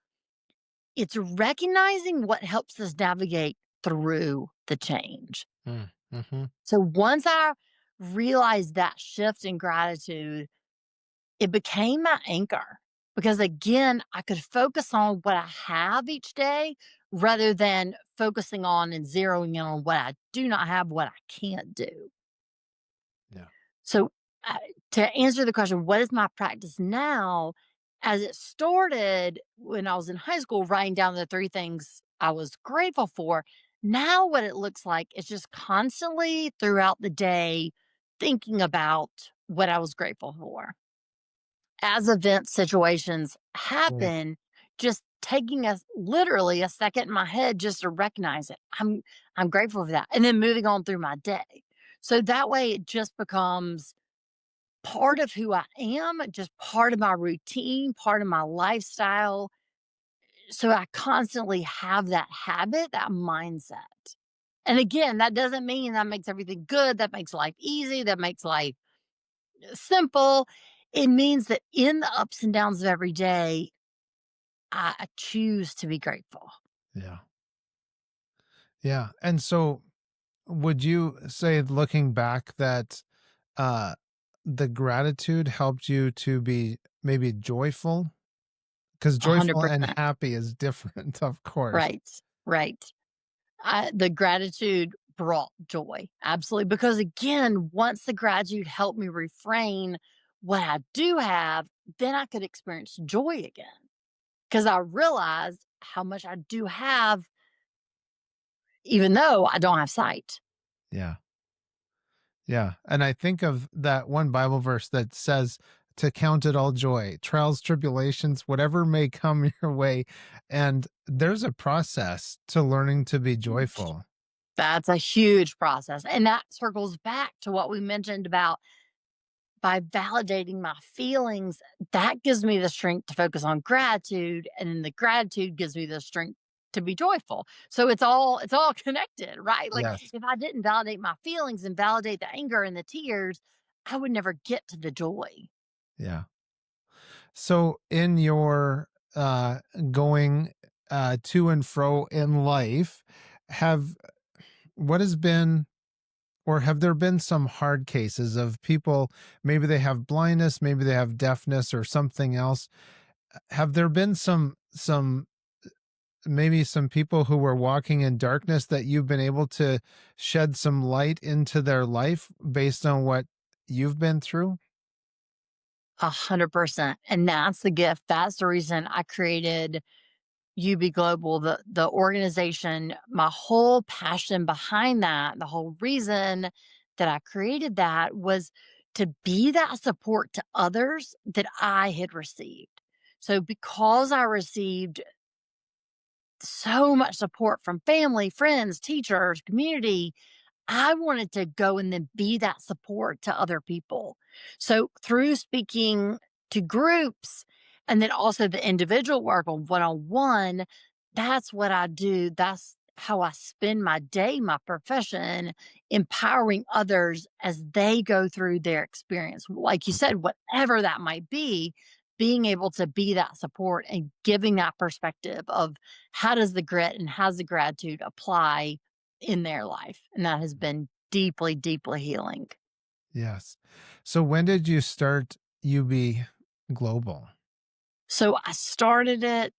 It's recognizing what helps us navigate through the change. mhm. So once I realized that shift in gratitude, it became my anchor because again, I could focus on what I have each day rather than focusing on and zeroing in on what I do not have, what I can't do. Yeah. So, uh, to answer the question, what is my practice now? As it started when I was in high school, writing down the 3 things I was grateful for. Now, what it looks like is just constantly throughout the day thinking about what I was grateful for. As event situations Right. happen, just taking a literally a second in my head just to recognize it. I'm grateful for that. And then moving on through my day. So that way it just becomes part of who I am, just part of my routine, part of my lifestyle. So I constantly have that habit, that mindset. And again, that doesn't mean that makes everything good, that makes life easy, that makes life simple. It means that in the ups and downs of every day, I choose to be grateful. Yeah. Yeah. And so would you say, looking back, that uh the gratitude helped you to be maybe joyful? Because joyful and 100%. happy is different, of course. Right. Right. The gratitude brought joy. Absolutely. Because again, once the gratitude helped me refrain what I do have, then I could experience joy again. Because I realized how much I do have, even though I don't have sight. Yeah. Yeah. And I think of that one Bible verse that says to count it all joy, trials, tribulations, whatever may come your way. And there's a process to learning to be joyful. That's a huge process. And that circles back to what we mentioned about by validating my feelings, that gives me the strength to focus on gratitude. And then the gratitude gives me the strength to be joyful. So it's all connected, right? Like Yes. if I didn't validate my feelings and validate the anger and the tears, I would never get to the joy. Yeah. So in your uh going to and fro in life, have what has been, or have there been some hard cases of people, maybe they have blindness, maybe they have deafness or something else? Have there been some maybe some people who were walking in darkness that you've been able to shed some light into their life based on what you've been through? 100%. And that's the gift. That's the reason I created UB Global, the organization. My whole passion behind that, the whole reason that I created that was to be that support to others that I had received. So because I received so much support from family, friends, teachers, community. I wanted to go and then be that support to other people. So through speaking to groups and then also the individual work on one on one, that's what I do. That's how I spend my day, my profession, empowering others as they go through their experience. Like you said, whatever that might be, being able to be that support and giving that perspective of how does the grit and how's the gratitude apply in their life, and that has been deeply, deeply healing. Yes. So when did you start UB Global? So I started it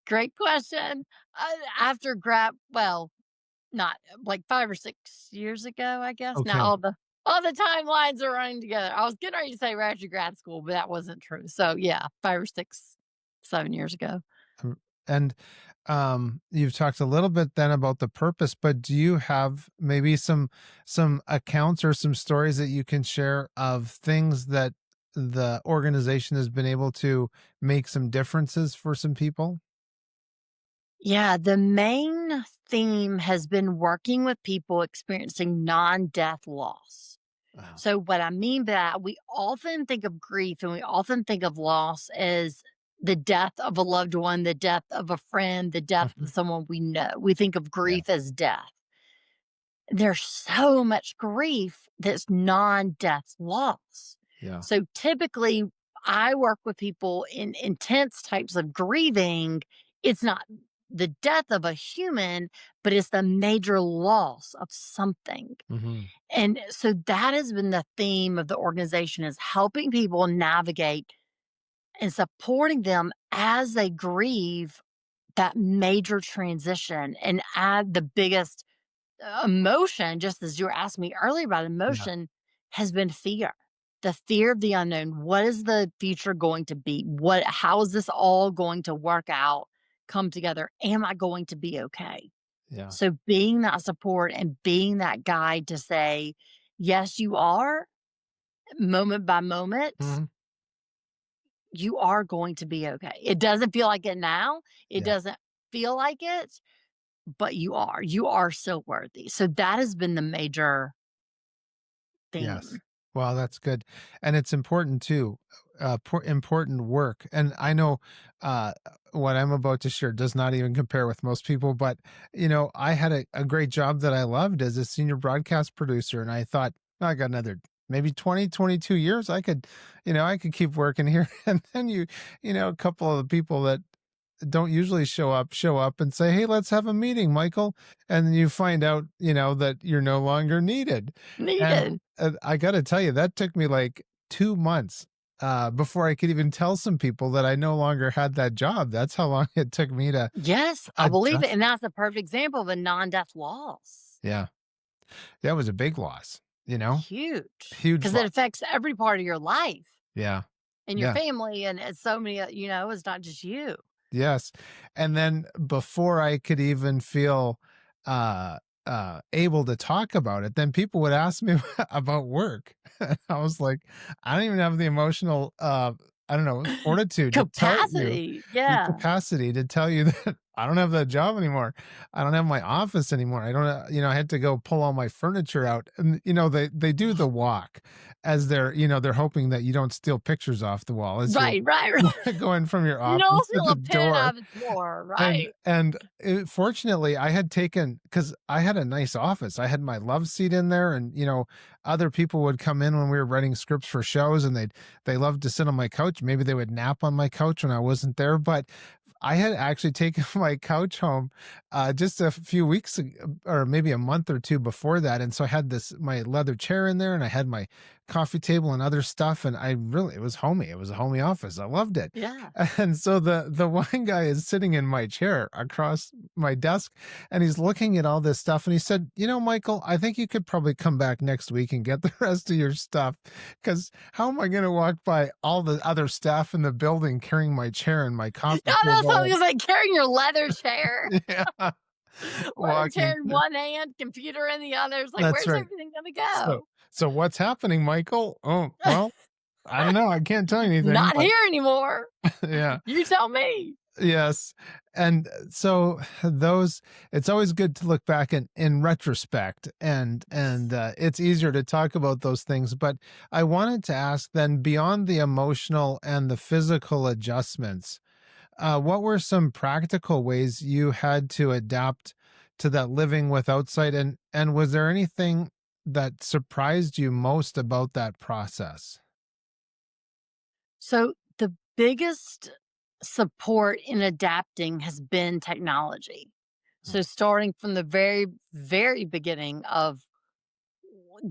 great question, after not like 5 or 6 years ago, I guess. Now Okay. all the timelines are running together. I was getting ready to say right after grad school, but that wasn't true. So, yeah, 5 or 6, 7 years ago. Um, And you've talked a little bit then about the purpose, but do you have maybe some accounts or some stories that you can share of things that the organization has been able to make some differences for some people? Yeah, the main theme has been working with people experiencing non-death loss. Wow. So, what I mean by that, we often think of grief and we often think of loss as the death of a loved one, the death of a friend, the death of Mhm. someone we know. We think of Yeah. grief as death. There's so much grief that's non death loss. Yeah. So, typically, I work with people in intense types of grieving. It's not the death of a human, but it's the major loss of something. Hmm. And so that has been the theme of the organization is helping people navigate and supporting them as they grieve that major transition and add the biggest emotion, just as you were asking me earlier about Yeah. emotion, has been fear. The fear of the unknown. What is the future going to be? How is this all going to work out, come together? Am I going to be okay? Yeah. So being that support and being that guide to say, yes, you are, moment by moment, Hmm. you are going to be okay. It doesn't feel like it now. It Yeah. doesn't feel like it, but you are. You are so worthy. So that has been the major Yes. theme. Well, that's good. And it's important too, important work. And I know uh, what I'm about to share does not even compare with most people, but I had a great job that I loved as a senior broadcast producer. And I thought, "Oh, I got another maybe 20, 22 years. I could keep working here." And then a couple of the people that don't usually show up and say, "Hey, let's have a meeting, Michael." And then you find out, that you're no longer needed. And Needed. I gotta tell you, that took me like 2 months, before I could even tell some people that I no longer had that job. That's how long it took me to Yes, I believe it. adjust. And that's a perfect example of a non death loss. Yeah, that was a big loss, Huge. huge Because it loss. affects every part of your life Yeah, and your yeah. family. And it's so many, it's not just you. Yes, and then before I could even feel, uh, able to talk about it, then people would ask me about work. I was like, "I don't even have the emotional, I don't know, fortitude to tell you Capacity. the Yeah. capacity to tell you that I don't have that job anymore. I don't have my office anymore. I don't I had to go pull all my furniture out." And, they do the walk as they're hoping that you don't steal pictures off the wall as you're Right, right, right. going from your You office don't to feel the a pin door. out of its door, And right? and, fortunately, I had taken because I had a nice office. I had my love seat in there, and, other people would come in when we were writing scripts for shows, and they loved to sit on my couch. Maybe they would nap on my couch when I wasn't there, but I had actually taken my couch home, just a few weeks or maybe a month or 2 before that, and so I had my leather chair in there, and I had my coffee table and other stuff, and it was homey. It was a homey office. I loved it. Yeah. And so the one guy is sitting in my chair across my desk, and he's looking at all this stuff, and he said, Michael, I think you could probably come back next week and get the rest of your stuff, because how am I going to walk by all the other staff in the building carrying my chair and my coffee No, that's what I table?" was like carrying your leather chair, Yeah, leather walking. chair in one hand, computer in the other. It's like, That's where's right. everything going to So go? so what's happening, Michael? Oh, well, I don't know. I can't tell you anything, Not but here anymore. yeah. You tell me. Yes. And so those it's always good to look back in retrospect and it's easier to talk about those things. But I wanted to ask then beyond the emotional and the physical adjustments, what were some practical ways you had to adapt to that living without sight? And was there anything that surprised you most about that process? So the biggest support in adapting has been technology. So Mm, starting from the very, very beginning of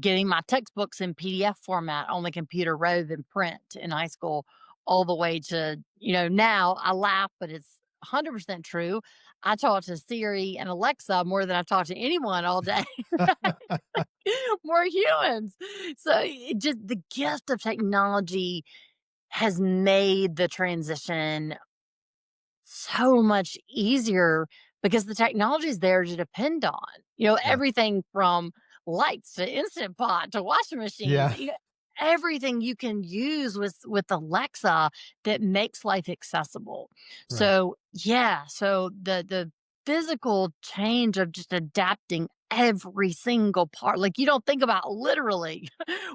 getting my textbooks in PDF format on the computer rather than print in high school, all the way to, now I laugh, but it's 100% true. I talk to Siri and Alexa more than I talk to anyone all day. More humans. So it just the gift of technology has made the transition so much easier because the technology is there to depend on. yeah. Everything from lights to instant pot to washing machines. Yeah. Everything you can use with Alexa that makes life accessible. Right. So yeah, so the physical change of just adapting every single part, like you don't think about literally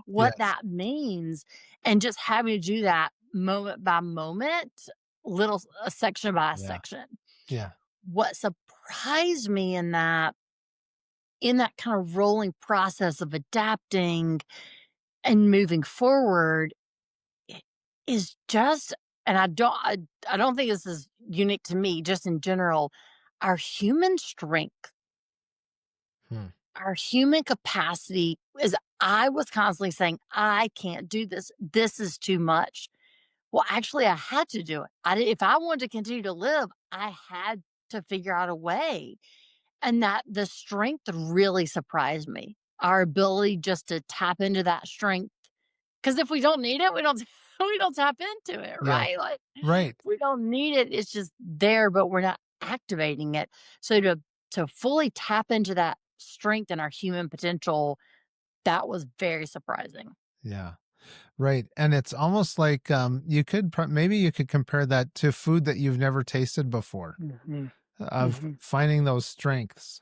what Yes. that means, and just having to do that moment by moment, section by Yeah. section. Yeah. What surprised me in that kind of rolling process of adapting and moving forward I is just, and I don't think this is unique to me, just in general, our human strength, Hmm. our human capacity is I was constantly saying, "I can't do this. This is too much." Well, actually, I had to do it. If I wanted to continue to live, I had to figure out a way, and that the strength really surprised me. Our ability just to tap into that strength, because if we don't need it, we don't we don't tap into it, Yeah. right? Like, Right. we don't need it. It's just there, but we're not activating it. So to fully tap into that strength and our human potential, that was very surprising. Yeah. Right. And it's almost like you could maybe you could compare that to food that you've never tasted before, Mhm. of Mhm. finding those strengths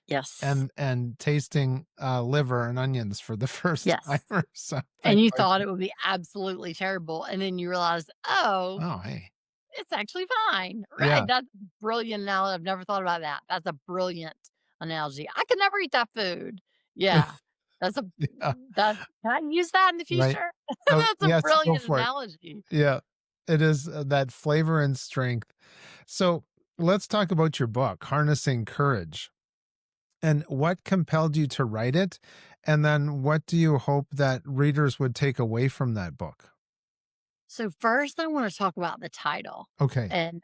Yes. and tasting liver and onions for the first Yes. time or something And you like thought that. it would be absolutely terrible, and then you realized, "Oh, Oh, hey. it's actually fine." Yeah. Right? That's brilliant analogy. I've never thought about that. That's a brilliant analogy. I could never eat that food. Yeah. That's a Yeah. that can I use that in the Right. future? Oh, That's a yes, go brilliant for it. analogy. Yeah. It is that flavor and strength. So let's talk about your book, Harnessing Courage. And what compelled you to write it? And then what do you hope that readers would take away from that book? So first, I want to talk about the title, Okay. and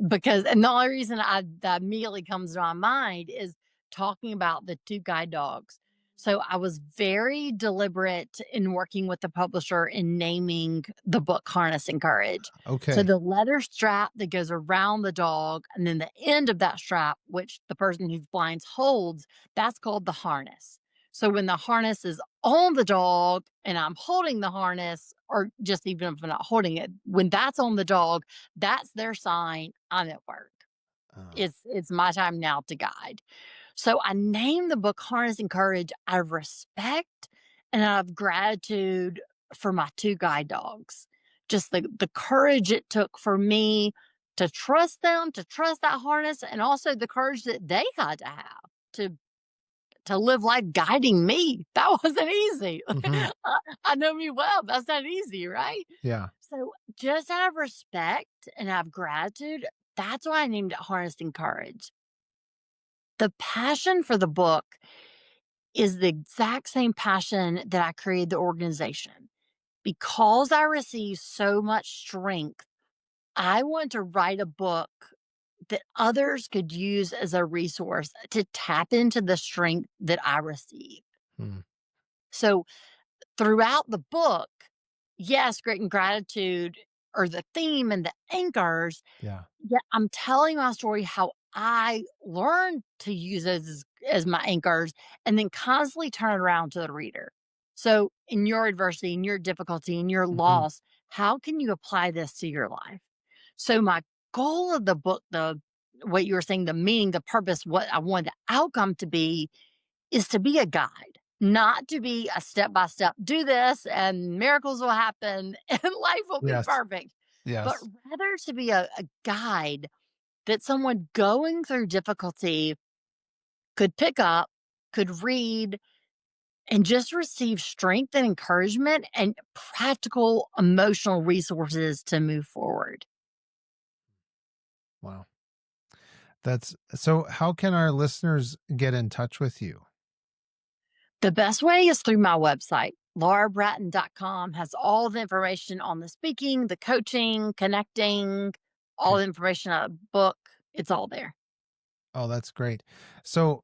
because the only reason that immediately comes to my mind is talking about the two guide dogs. So I was very deliberate in working with the publisher in naming the book "Harnessing Courage." So Okay. the leather strap that goes around the dog, and then the end of that strap, which the person who's blind holds, that's called the harness. So when the harness is on the dog and I'm holding the harness, or just even if I'm not holding it, when that's on the dog, that's their sign I'm at work. Uh, It's my time now to guide. So I named the book Harnessing Courage out of respect and out of gratitude for my two guide dogs. Just the courage it took for me to trust them, to trust that harness, and also the courage that they had to have to live life guiding me. That wasn't easy. mhm. I know me well. That's not easy, right? Yeah. So, just out of respect and out of gratitude, that's why I named it Harnessing Courage. The passion for the book is the exact same passion that I created the organization. Because I received so much strength, I want to write a book that others could use as a resource to tap into the strength that I receive. Mm, So, throughout the book, yes, great and gratitude are the theme and the anchors. yeah. Yeah, I'm telling my story how I learned to use those as my anchors, and then constantly turn it around to the reader. So, in your adversity, in your difficulty, in your Mhm. loss, how can you apply this to your life? So, my goal of the book, what you were saying, the meaning, the purpose, what I wanted the outcome to be is to be a guide, not to be a step by step, do this and miracles will happen and life will be Yes. perfect, but Yes. rather to be a guide that someone going through difficulty could pick up, could read, and just receive strength and encouragement and practical emotional resources to move forward. Wow. That's so how can our listeners get in touch with you? The best way is through my website. LauraBratton.com has all the information on the speaking, the coaching, connecting, all Okay. the information on the book. It's all there. Oh, that's great. So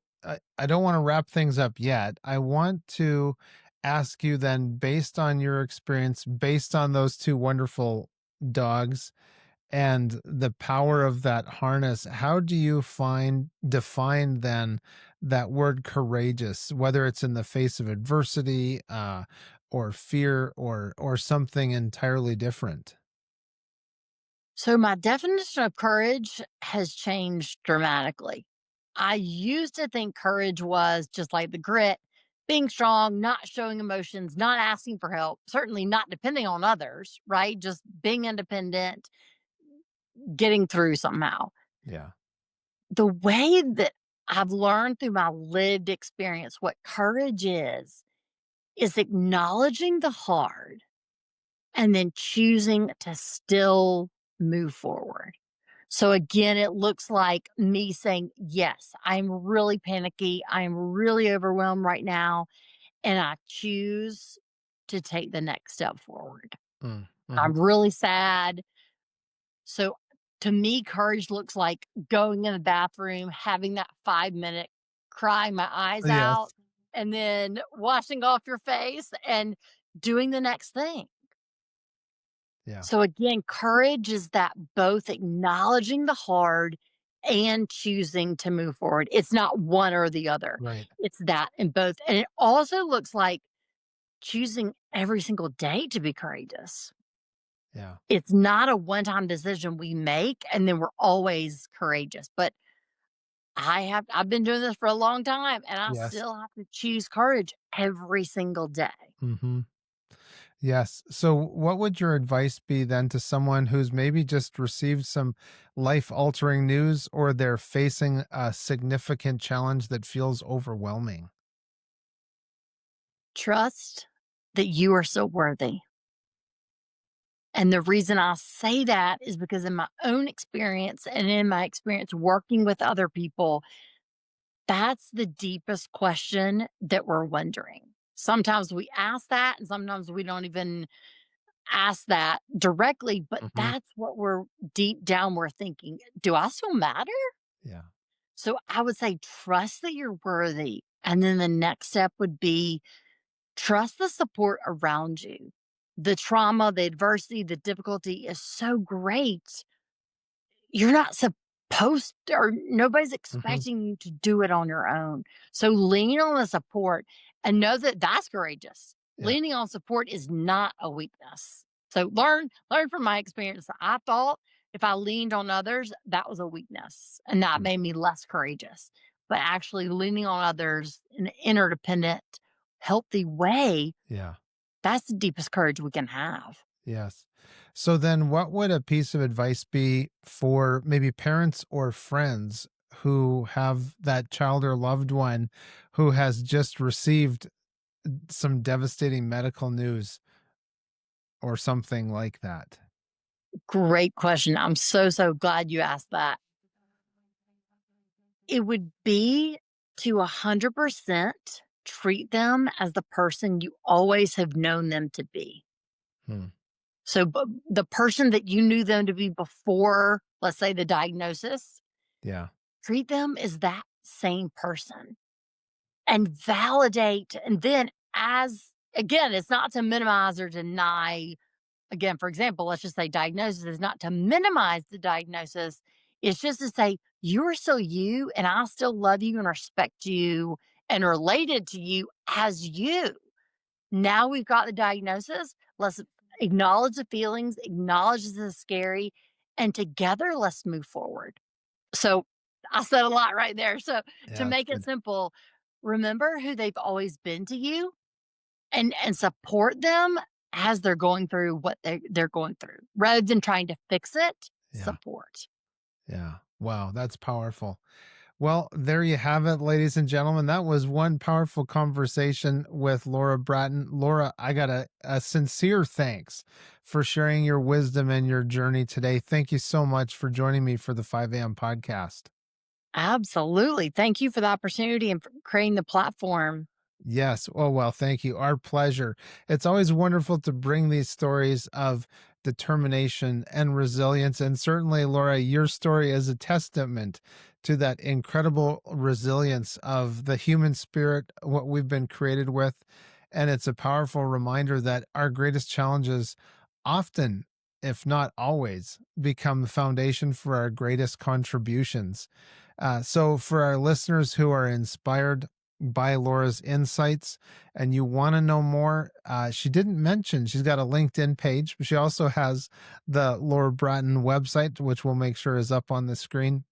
I don't want to wrap things up yet. I want to ask you then, based on your experience, based on those two wonderful dogs and the power of that harness, how do you define then that word courageous, whether it's in the face of adversity, or fear, or something entirely different? So, my definition of courage has changed dramatically. I used to think courage was just like the grit, being strong, not showing emotions, not asking for help, certainly not depending on others, right? Just being independent, getting through somehow. Yeah. The way that I've learned through my lived experience what courage is acknowledging the hard and then choosing to still move forward. So again, it looks like me saying, yes, I'm really panicky. I'm really overwhelmed right now. And I choose to take the next step forward. Mm, mhm. I'm really sad. So to me, courage looks like going in the bathroom, having that 5 minute crying my eyes out, Yes. and then washing off your face and doing the next thing. Yeah. So again, courage is that both acknowledging the hard and choosing to move forward. It's not one or the other. Right. It's that in both. And it also looks like choosing every single day to be courageous. Yeah. It's not a one-time decision we make and then we're always courageous. But I've been doing this for a long time and I Yes. still have to choose courage every single day. Mhm. Yes. So, what would your advice be then to someone who's maybe just received some life altering news or they're facing a significant challenge that feels overwhelming? Trust that you are so worthy. And the reason I say that is because in my own experience and in my experience working with other people, that's the deepest question that we're wondering. Sometimes we ask that, and sometimes we don't even ask that directly, but Hmm. that's what we're deep down, we're thinking. Do I still matter? Yeah. So I would say trust that you're worthy. And then the next step would be trust the support around you. The trauma, the adversity, the difficulty is so great. You're not supposed to, or nobody's Hmm. expecting you to do it on your own. So lean on the support and know that that's courageous. Yeah. Leaning on support is not a weakness. So learn from my experience. I thought if I leaned on others, that was a weakness and that Mm. made me less courageous. But actually leaning on others in an interdependent, healthy way, Yeah. that's the deepest courage we can have. Yes. So, then what would a piece of advice be for maybe parents or friends who have that child or loved one who has just received some devastating medical news or something like that? Great question. I'm so, so glad you asked that. It would be to 100% treat them as the person you always have known them to be. Hmm. So, the person that you knew them to be before, let's say, the diagnosis, Yeah. treat them as that same person and validate. And then, as again, it's not to minimize or deny. Again, for example, let's just say diagnosis is not to minimize the diagnosis. It's just to say, you're still you, and I still love you and respect you and related to you as you. Now we've got the diagnosis. Let's acknowledge the feelings, acknowledge this is scary, and together let's move forward. So I said a lot right there. So to Yeah, that's make it good. simple, remember who they've always been to you and support them as they're going through what they're going through rather than trying to fix it, Yeah. support. Yeah. Wow, that's powerful. Well, there you have it, ladies and gentlemen. That was one powerful conversation with Laura Bratton. Laura, I got a sincere thanks for sharing your wisdom and your journey today. Thank you so much for joining me for the 5 a.m. podcast. Absolutely. Thank you for the opportunity and for creating the platform. Yes. Oh, well, thank you. Our pleasure. It's always wonderful to bring these stories of determination and resilience. And certainly, Laura, your story is a testament to that incredible resilience of the human spirit, what we've been created with. And it's a powerful reminder that our greatest challenges often, if not always, become the foundation for our greatest contributions. So, for our listeners who are inspired by Laura's insights and you want to know more, she didn't mention she's got a LinkedIn page, but she also has the Laura Bratton website, which we'll make sure is up on the screen.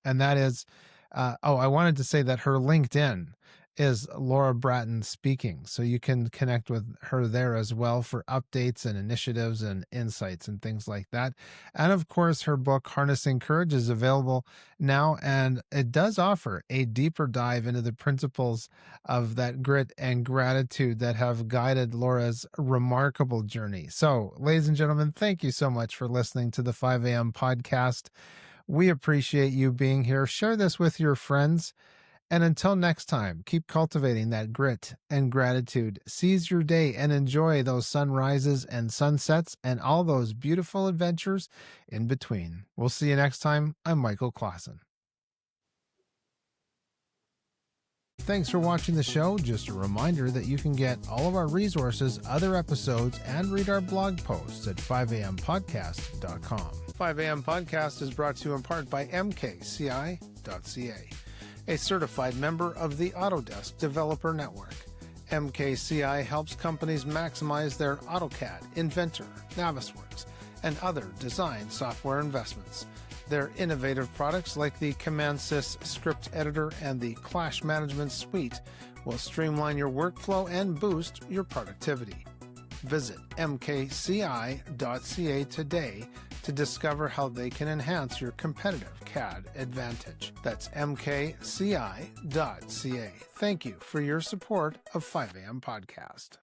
And that is, I wanted to say that her LinkedIn is Laura Bratton Speaking. So you can connect with her there as well for updates and initiatives and insights and things like that. And of course, her book, Harnessing Courage, is available now. And it does offer a deeper dive into the principles of that grit and gratitude that have guided Laura's remarkable journey. So, ladies and gentlemen, thank you so much for listening to the 5 a.m. podcast. We appreciate you being here. Share this with your friends. And until next time, keep cultivating that grit and gratitude. Seize your day and enjoy those sunrises and sunsets and all those beautiful adventures in between. We'll see you next time. I'm Michael Clausen. Thanks for watching the show. Just a reminder that you can get all of our resources, other episodes, and read our blog posts at 5ampodcast.com. 5am Podcast is brought to you in part by mkci.ca, a certified member of the Autodesk Developer Network. MKCI helps companies maximize their AutoCAD, Inventor, Navisworks, and other design software investments. Their innovative products like the CommandSys script editor and the Clash Management Suite will streamline your workflow and boost your productivity. Visit mkci.ca today to discover how they can enhance your competitive CAD advantage. That's mkci.ca. Thank you for your support of 5am Podcast.